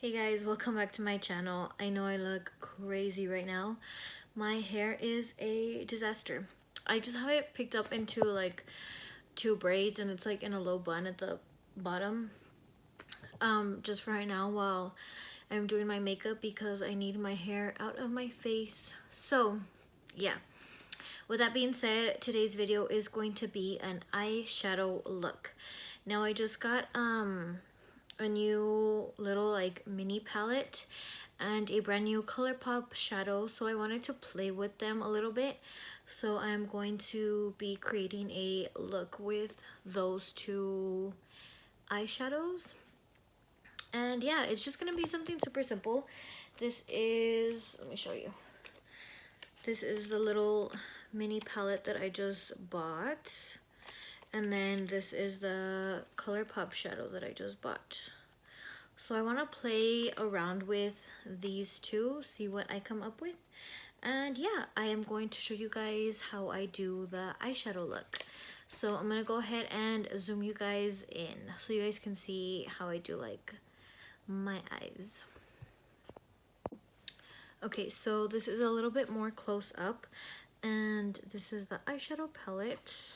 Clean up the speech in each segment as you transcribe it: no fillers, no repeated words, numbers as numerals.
Hey guys, welcome back to my channel. I know I look crazy right now. My hair is a disaster. I just have it picked up into like two braids and it's like in a low bun at the bottom. Just for right now while I'm doing my makeup because I need my hair out of my face. So yeah, with that being said, today's video is going to be an eyeshadow look. Now I just got a new little like mini palette and a brand new ColourPop shadow, so I wanted to play with them a little bit. So I'm going to be creating a look with those two eyeshadows, and yeah, it's just gonna be something super simple. This is, let me show you, this is the little mini palette that I just bought, and then this is the ColourPop shadow that I just bought. So I want to play around with these two, see what I come up with. And yeah, I am going to show you guys how I do the eyeshadow look. So I'm going to go ahead and zoom you guys in so you guys can see how I do like my eyes. Okay, so this is a little bit more close up, and this is the eyeshadow palette.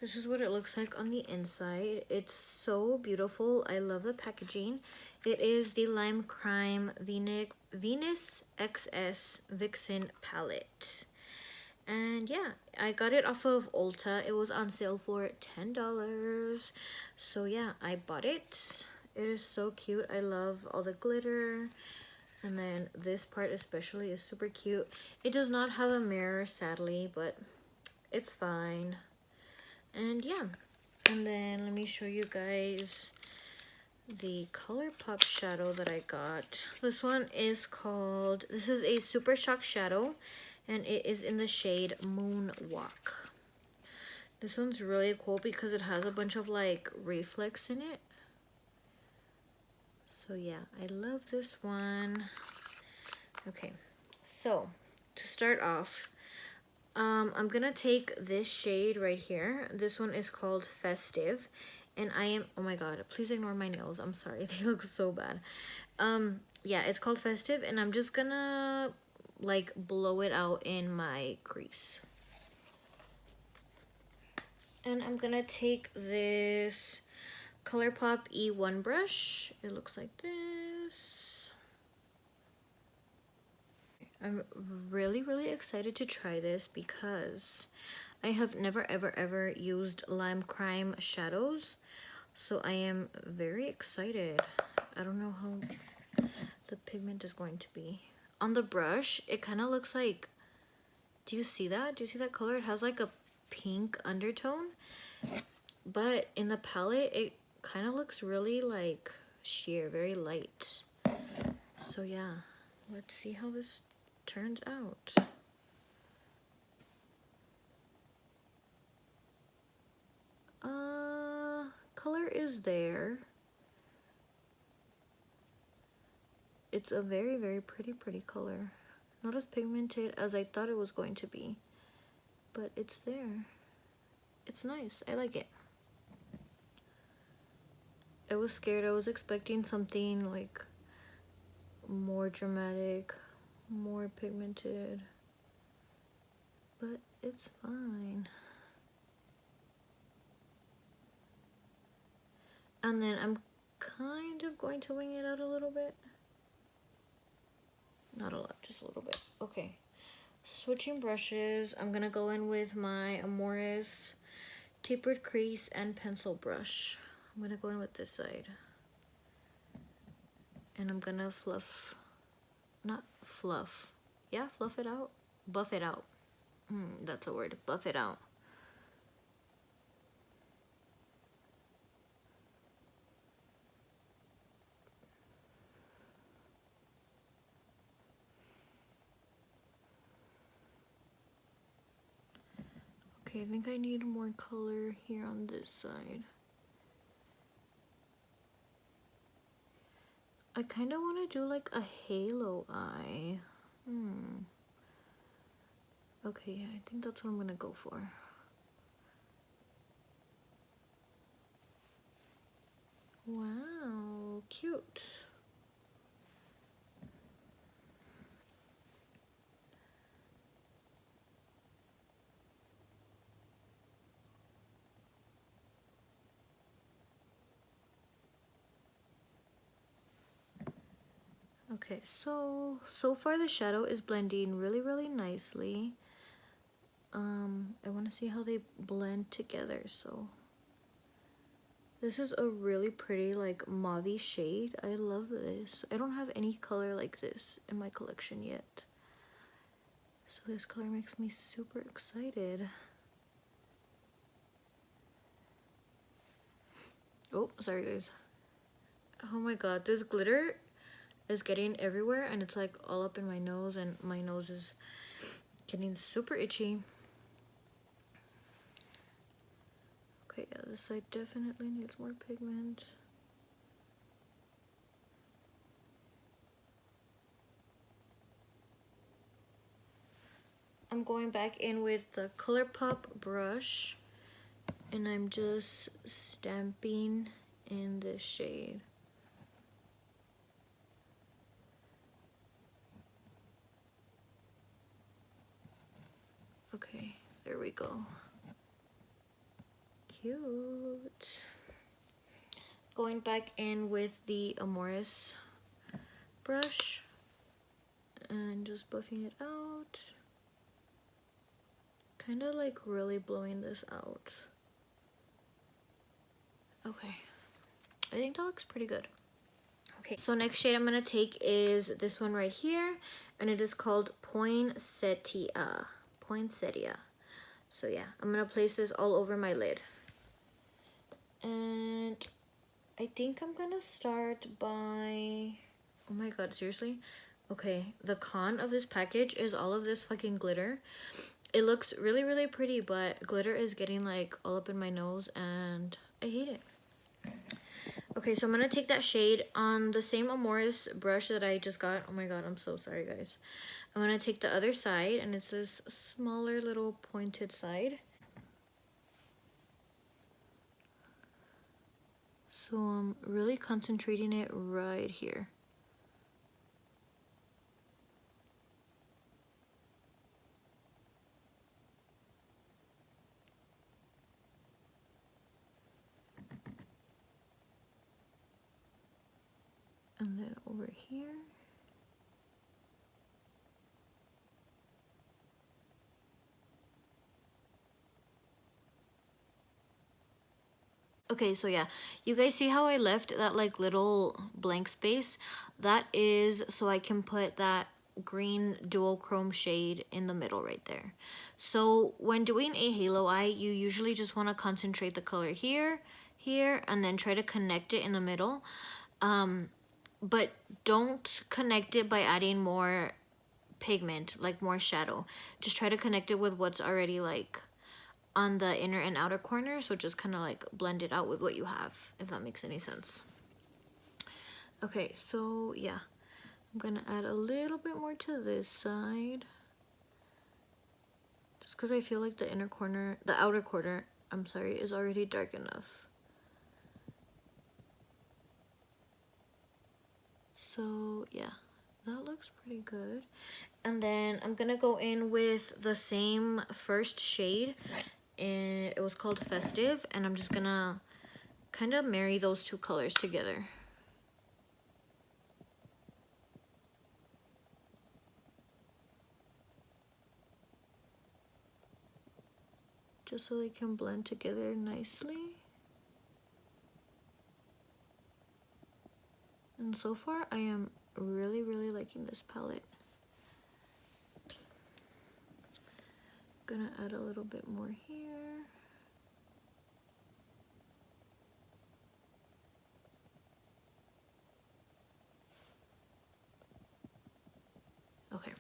This is what it looks like on the inside. It's so beautiful. I love the packaging. It is the Lime Crime Venus XS Vixen palette. And yeah, I got it off of Ulta. It was on sale for $10. So yeah, I bought it. It is so cute. I love all the glitter. And then this part especially is super cute. It does not have a mirror, sadly, but it's fine. And yeah, and then let me show you guys the ColourPop shadow that I got. This one is called, this is a Super Shock shadow, and it is in the shade Moonwalk. This one's really cool because it has a bunch of like reflex in it. So yeah, I love this one. Okay, so to start off, I'm gonna take this shade right here. This one is called Festive, and I am, oh my god, please ignore my nails, I'm sorry, they look so bad. Yeah, it's called Festive, and I'm just gonna like blow it out in my crease. And I'm gonna take this ColourPop E1 brush. It looks like this. I'm really excited to try this because I have never ever used Lime Crime shadows, so I am very excited. I don't know how the pigment is going to be. On the brush, it kind of looks like, do you see that? Do you see that color? It has like a pink undertone, but in the palette, it kind of looks really like sheer, very light. So yeah, let's see how this turns out. Color is there. It's a very pretty color. Not as pigmented as I thought it was going to be, but it's there. It's nice. I like it. I was scared. I was expecting something like more dramatic, more pigmented, but it's fine. And then I'm kind of going to wing it out a little bit. Not a lot, just a little bit. Okay. Switching brushes, I'm gonna go in with my Amoris tapered crease and pencil brush. I'm gonna go in with this side. And I'm gonna fluff, not fluff. Yeah, fluff it out. Buff it out. That's a word. Buff it out. Okay, I think I need more color here on this side. I kind of want to do like a halo eye. Okay, yeah, I think that's what I'm gonna go for. Wow, cute. Okay, so far the shadow is blending really nicely. I want to see how they blend together. So this is a really pretty like mauve shade. I love this. I don't have any color like this in my collection yet, so this color makes me super excited. Oh, sorry guys. Oh my god, this glitter is getting everywhere and it's like all up in my nose, and my nose is getting super itchy. Okay, yeah, this side definitely needs more pigment. I'm going back in with the ColourPop brush and I'm just stamping in this shade. Okay, there we go. Cute. Going back in with the Amoris brush and just buffing it out. Kind of like really blowing this out. Okay, I think that looks pretty good. Okay, so next shade I'm gonna take is this one right here, and it is called Poinsettia. Poinsettia. So yeah, I'm gonna place this all over my lid. And I think I'm gonna start by, oh my god, seriously? Okay, the con of this package is all of this fucking glitter. It looks really pretty, but glitter is getting like all up in my nose and I hate it. Okay, so I'm gonna take that shade on the same Amoris brush that I just got. Oh my god, I'm so sorry guys. I'm gonna take the other side, and it's this smaller little pointed side. So I'm really concentrating it right here. And then over here. Okay, so yeah, you guys see how I left that like little blank space? That is so I can put that green duochrome shade in the middle right there. So when doing a halo eye, you usually just want to concentrate the color here, here, and then try to connect it in the middle. But don't connect it by adding more pigment, like more shadow. Just try to connect it with what's already like on the inner and outer corner, so just kind of like blend it out with what you have, if that makes any sense. Okay, so yeah, I'm gonna add a little bit more to this side, just because I feel like the inner corner, the outer corner, I'm sorry, is already dark enough. So yeah, that looks pretty good. And then I'm gonna go in with the same first shade, and it was called Festive, and I'm just gonna kind of marry those two colors together. Just so they can blend together nicely. And so far I am really liking this palette. Gonna add a little bit more here. Okay,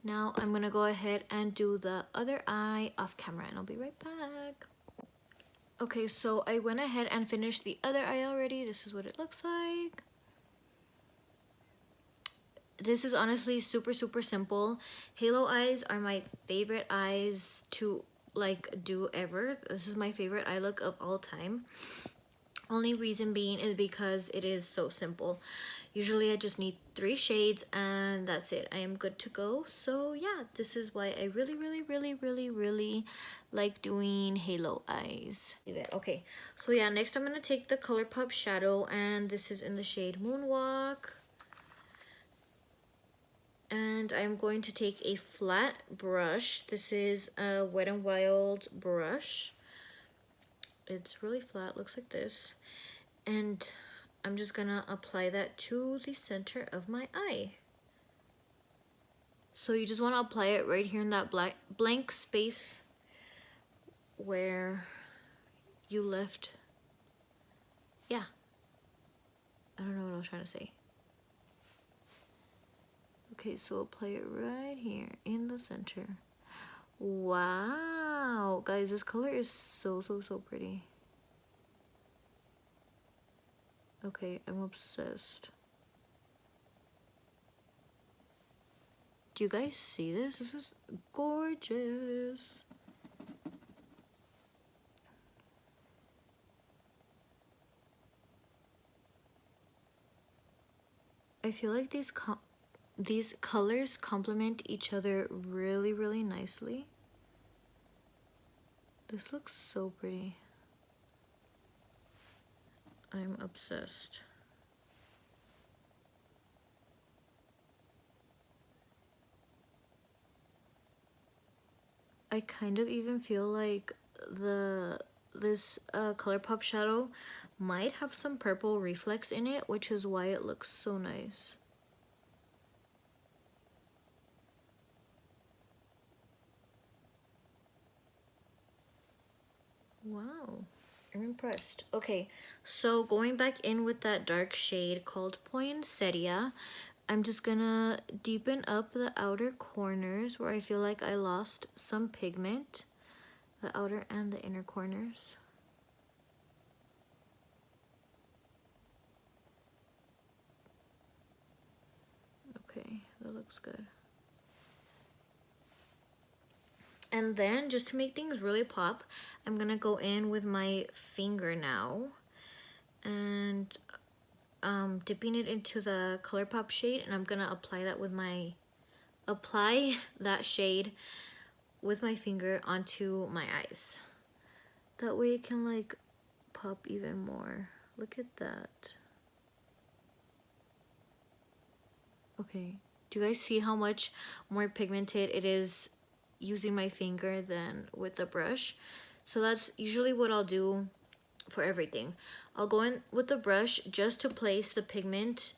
now I'm gonna go ahead and do the other eye off camera, and I'll be right back. Okay, so I went ahead and finished the other eye already. This is what it looks like. This is honestly super simple. Halo eyes are my favorite eyes to like do ever. This is my favorite eye look of all time. Only reason being is because it is so simple. Usually I just need 3 shades and that's it. I am good to go. So yeah, this is why I really like doing halo eyes. Okay, so yeah, next I'm gonna take the ColourPop shadow, and this is in the shade Moonwalk. And I'm going to take a flat brush. This is a Wet n Wild brush. It's really flat, looks like this. And I'm just gonna apply that to the center of my eye. So you just want to apply it right here in that blank space where you left. Yeah, I don't know what I was trying to say. Okay, so apply it right here in the center. Wow, guys, this color is so pretty. Okay, I'm obsessed. Do you guys see this? This is gorgeous. I feel like these colors complement each other really nicely. This looks so pretty. I'm obsessed. I kind of even feel like this ColourPop shadow might have some purple reflex in it, which is why it looks so nice. Wow, I'm impressed. Okay, so going back in with that dark shade called Poinsettia, I'm just gonna deepen up the outer corners where I feel like I lost some pigment. The outer and the inner corners. Okay, that looks good. And then, just to make things really pop, I'm gonna go in with my finger now and dipping it into the ColourPop shade, and I'm gonna apply that shade with my finger onto my eyes. That way it can like pop even more. Look at that. Okay, do you guys see how much more pigmented it is using my finger than with the brush? So that's usually what I'll do for everything. I'll go in with the brush just to place the pigment.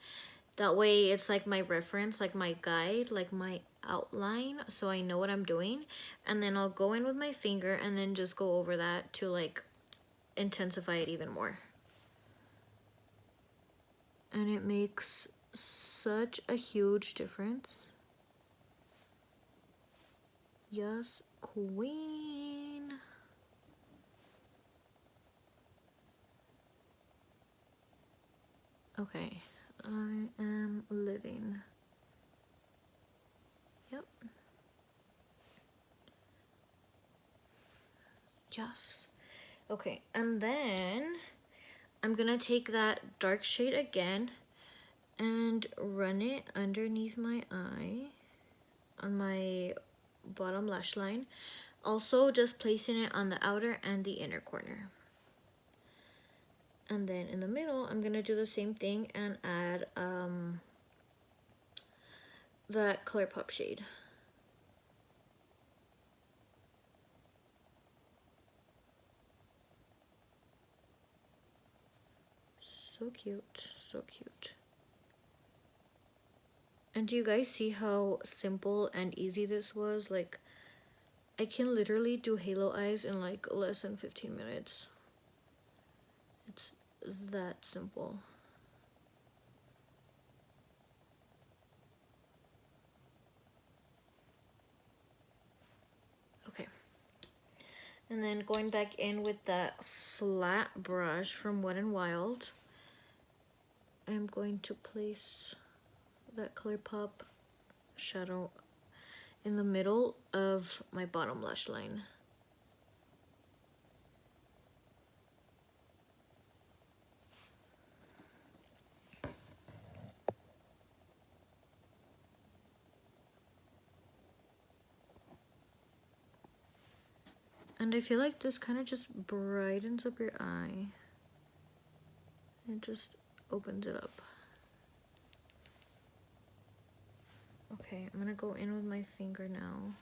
That way it's like my reference, like my guide, like my outline, so I know what I'm doing. And then I'll go in with my finger and then just go over that to like intensify it even more. And it makes such a huge difference. Yes, queen. Okay, I am living. Yep. Yes. Okay, and then I'm gonna take that dark shade again and run it underneath my eye on my bottom lash line. Also, just placing it on the outer and the inner corner. And then in the middle, I'm gonna do the same thing and add that ColourPop shade. So cute, so cute. And do you guys see how simple and easy this was? Like, I can literally do halo eyes in like less than 15 minutes. It's that simple. Okay. And then going back in with that flat brush from Wet n Wild, I'm going to place that ColourPop shadow in the middle of my bottom lash line. And I feel like this kind of just brightens up your eye. It just opens it up. Okay, I'm gonna go in with my finger now.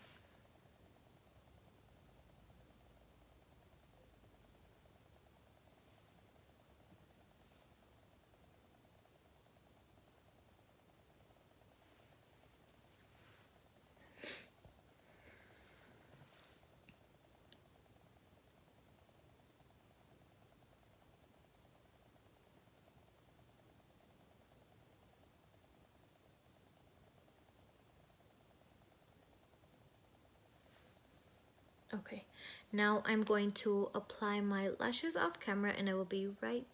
Okay, now I'm going to apply my lashes off camera and I will be right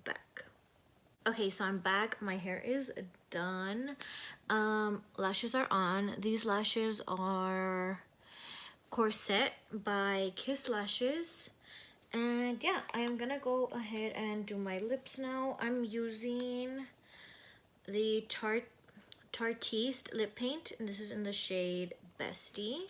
back. Okay, so I'm back. My hair is done. Lashes are on. These lashes are Corset by Kiss Lashes. And yeah, I am gonna go ahead and do my lips now. I'm using the Tartiste lip paint, and this is in the shade Bestie.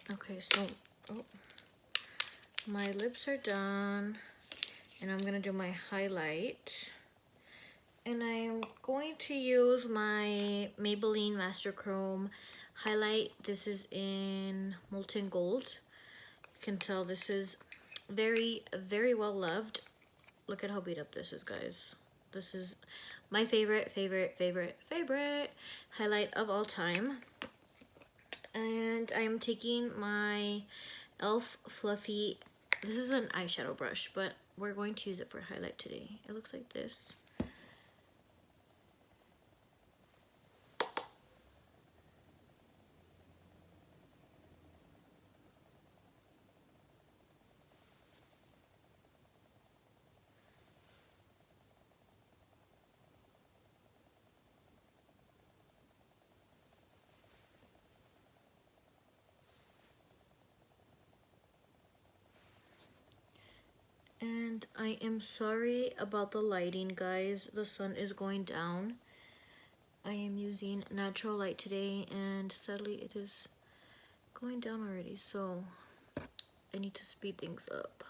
Okay, so oh, my lips are done, and I'm gonna do my highlight. And I'm going to use my Maybelline Master Chrome highlight. This is in Molten Gold. You can tell this is very, very well loved. Look at how beat up this is, guys. This is my favorite highlight of all time. And I'm taking my e.l.f. Fluffy, this is an eyeshadow brush, but we're going to use it for highlight today. It looks like this. And I am sorry about the lighting, guys. The sun is going down. I am using natural light today, and sadly it is going down already, so I need to speed things up.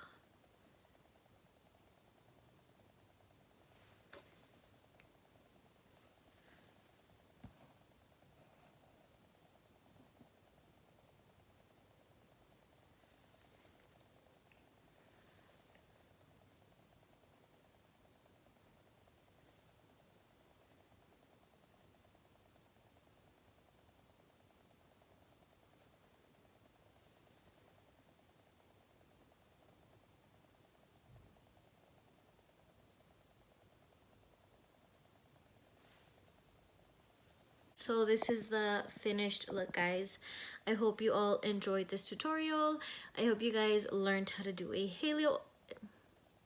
So this is the finished look, guys. I hope you all enjoyed this tutorial. I hope you guys learned how to do a halo.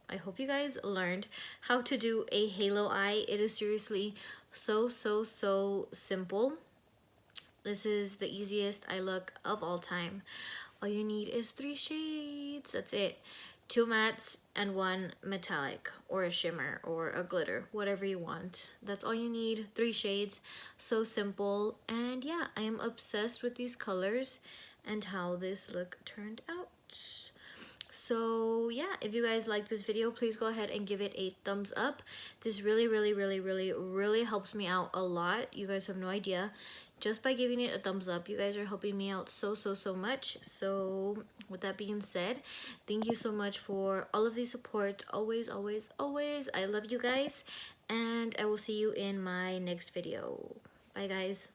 I hope you guys learned how to do a halo eye. It is seriously so simple. This is the easiest eye look of all time. All you need is 3 shades. That's it. 2 mattes and 1 metallic or a shimmer or a glitter, whatever you want. That's all you need. 3 shades. So simple. And yeah, I am obsessed with these colors and how this look turned out. So yeah, if you guys like this video, please go ahead and give it a thumbs up. This really helps me out a lot. You guys have no idea. Just by giving it a thumbs up, you guys are helping me out so much. So with that being said, thank you so much for all of the support. Always. I love you guys, and I will see you in my next video. Bye, guys.